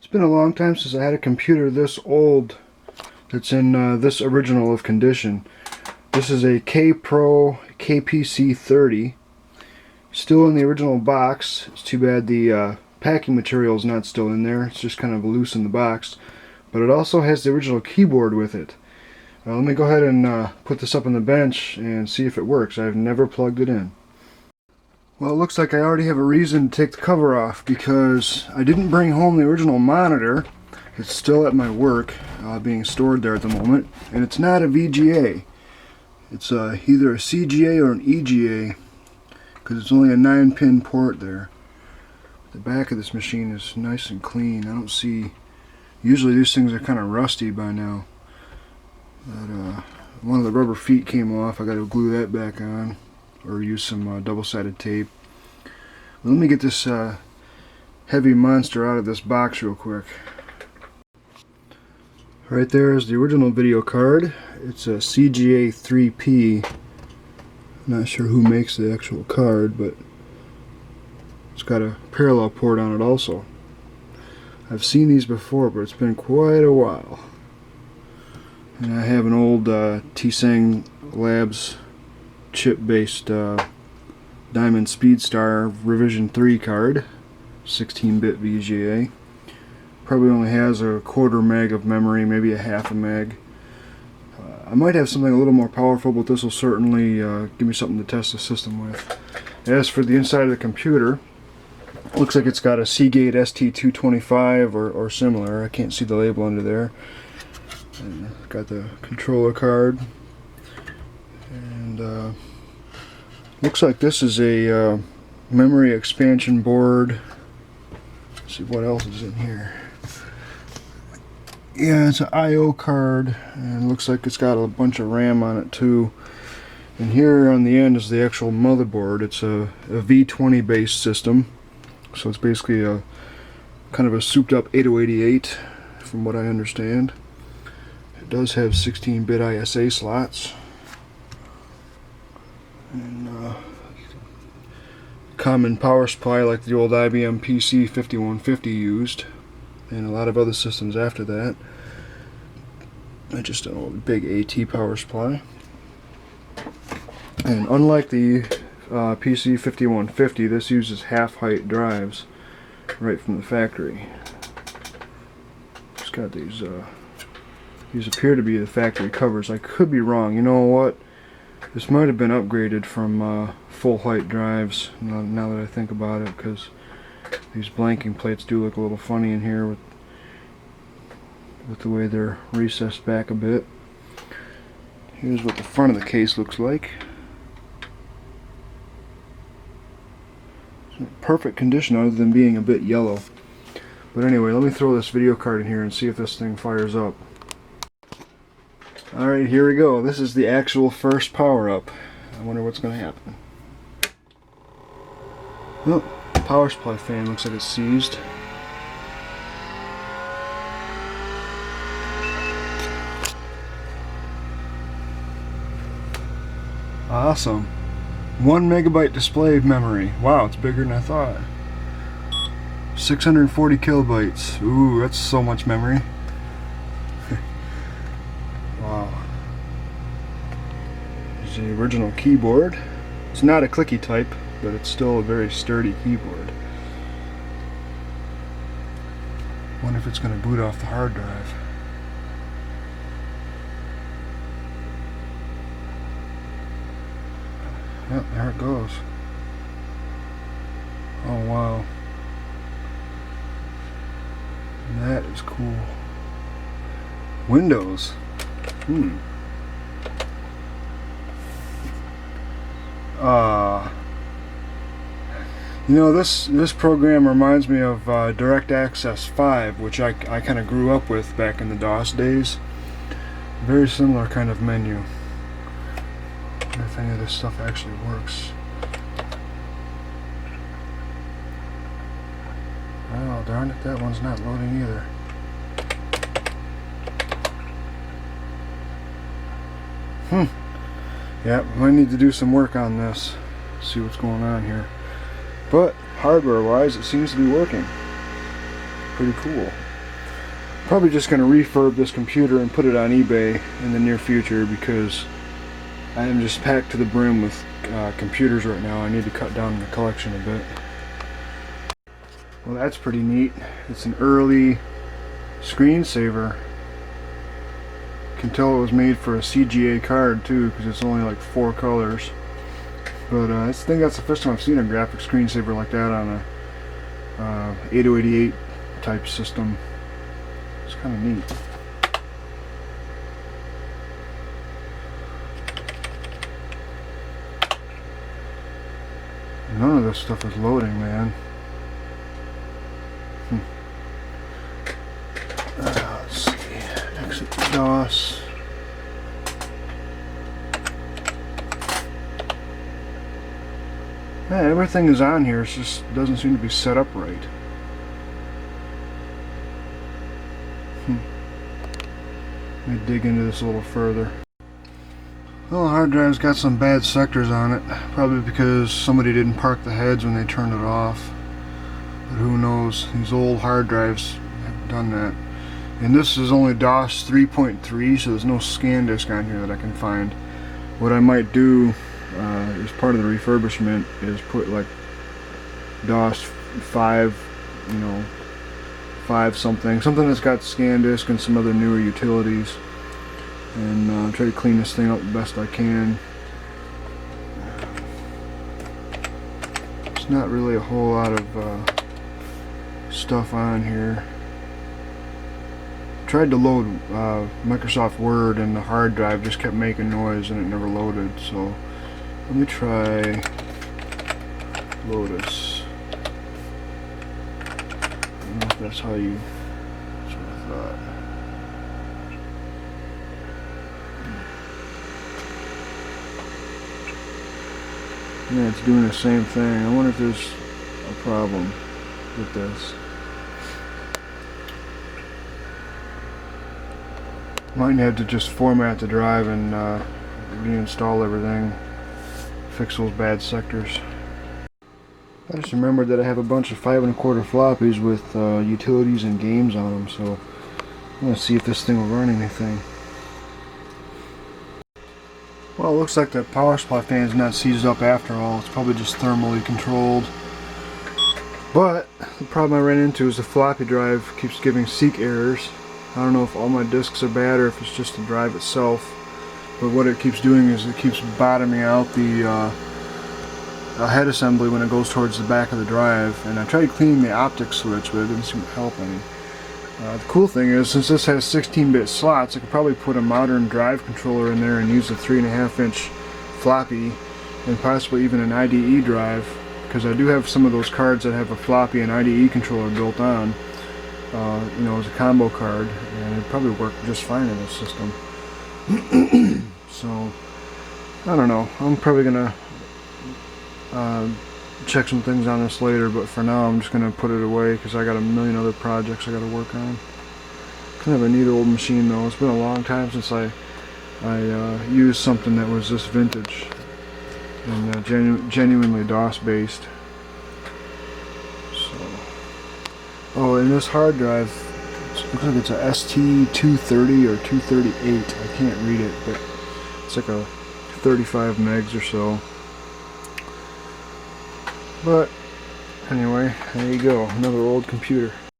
It's been a long time since I had a computer this old that's in this original of condition. This is a KayPro KPC-30. Still in the original box. It's too bad the packing material is not still in there. It's just kind of loose in the box. But it also has the original keyboard with it. Let me go ahead and put this up on the bench and see if it works. I've never plugged it in. Well, it looks like I already have a reason to take the cover off because I didn't bring home the original monitor. It's still at my work, being stored there at the moment, and it's not a VGA. It's either a CGA or an EGA because it's only a 9-pin port there. The back of this machine is nice and clean. I don't see... Usually these things are kind of rusty by now. But one of the rubber feet came off. I got to glue that back on or use some double-sided tape. But let me get this heavy monster out of this box real quick. Right there is the original video card. It's a CGA 3P. Not sure who makes the actual card, but it's got a parallel port on it also. I've seen these before, but it's been quite a while. And I have an old T-Sang Labs chip-based Diamond Speedstar Revision 3 card, 16-bit VGA. Probably only has a 1/4 meg of memory, maybe a 1/2 meg. I might have something a little more powerful, but this will certainly give me something to test the system with. As for the inside of the computer, looks like it's got a Seagate ST225 or similar. I can't see the label under there. And got the controller card. And looks like this is a memory expansion board. Let's see what else is in here. Yeah, it's an I/O card, and it looks like it's got a bunch of RAM on it too. And here on the end is the actual motherboard. It's a V20 based system, so it's basically a kind of a souped up 8088 from what I understand. It does have 16-bit ISA slots. And common power supply like the old IBM PC-5150 used, and a lot of other systems after that. Just an old big AT power supply. And unlike the PC-5150, this uses half-height drives right from the factory. It's got these appear to be the factory covers. I could be wrong. You know what? This might have been upgraded from full-height drives, now that I think about it, because these blanking plates do look a little funny in here with the way they're recessed back a bit. Here's what the front of the case looks like. It's in perfect condition other than being a bit yellow. But anyway, let me throw this video card in here and see if this thing fires up. Alright, here we go. This is the actual first power-up. I wonder what's going to happen. Oh, power supply fan looks like it's seized. Awesome. 1 megabyte display memory. Wow, it's bigger than I thought. 640 kilobytes. Ooh, that's so much memory. Wow. There's the original keyboard. It's not a clicky type, but it's still a very sturdy keyboard. Wonder if it's going to boot off the hard drive. Yep, there it goes. Oh wow. That is cool. Windows. You know, this program reminds me of DirectAccess 5, which I kind of grew up with back in the DOS days. Very similar kind of menu. I wonder if any of this stuff actually works. Oh, darn it, that one's not loading either. Yeah, might need to do some work on this. See what's going on here. But hardware-wise, it seems to be working. Pretty cool. Probably just going to refurb this computer and put it on eBay in the near future, because I am just packed to the brim with computers right now. I need to cut down the collection a bit. Well, that's pretty neat. It's an early screensaver. You can tell it was made for a CGA card too, because it's only like 4 colors. But I think that's the first time I've seen a graphic screensaver like that on a 8088 type system. It's kind of neat. None of this stuff is loading, man. Let's see. Exit DOS. Yeah, everything is on here. It just doesn't seem to be set up right. Let me dig into this a little further. Well, the hard drive's got some bad sectors on it, probably because somebody didn't park the heads when they turned it off. But who knows? These old hard drives have done that. And this is only DOS 3.3, so there's no scan disk on here that I can find. What I might do as part of the refurbishment is put like DOS 5, you know, 5 something that's got scan disk and some other newer utilities, and try to clean this thing up the best I can. There's not really a whole lot of stuff on here. Tried to load Microsoft Word, and the hard drive just kept making noise and it never loaded. So let me try Lotus. I don't know if that's how you. That's what I thought. Yeah, it's doing the same thing. I wonder if there's a problem with this. Might have to just format the drive and reinstall everything, fix those bad sectors. I just remembered that I have a bunch of 5 1/4 floppies with utilities and games on them, so I'm going to see if this thing will run anything. Well, it looks like the power supply fan is not seized up after all. It's probably just thermally controlled. But the problem I ran into is the floppy drive keeps giving seek errors. I don't know if all my disks are bad or if it's just the drive itself. But what it keeps doing is it keeps bottoming out the head assembly when it goes towards the back of the drive. And I tried cleaning the optic switch, but it didn't seem to help any. The cool thing is, since this has 16-bit slots, I could probably put a modern drive controller in there and use a 3.5-inch floppy, and possibly even an IDE drive, because I do have some of those cards that have a floppy and IDE controller built on, you know, as a combo card, and it'd probably work just fine in this system. So, I don't know. I'm probably gonna check some things on this later, but for now I'm just gonna put it away because I got a million other projects I gotta work on. Kind of a neat old machine though. It's been a long time since I used something that was this vintage and genuinely DOS based. So, oh, and this hard drive, it looks like it's a ST230 or 238. I can't read it, but it's like a 35 megs or so. But anyway, there you go, another old computer.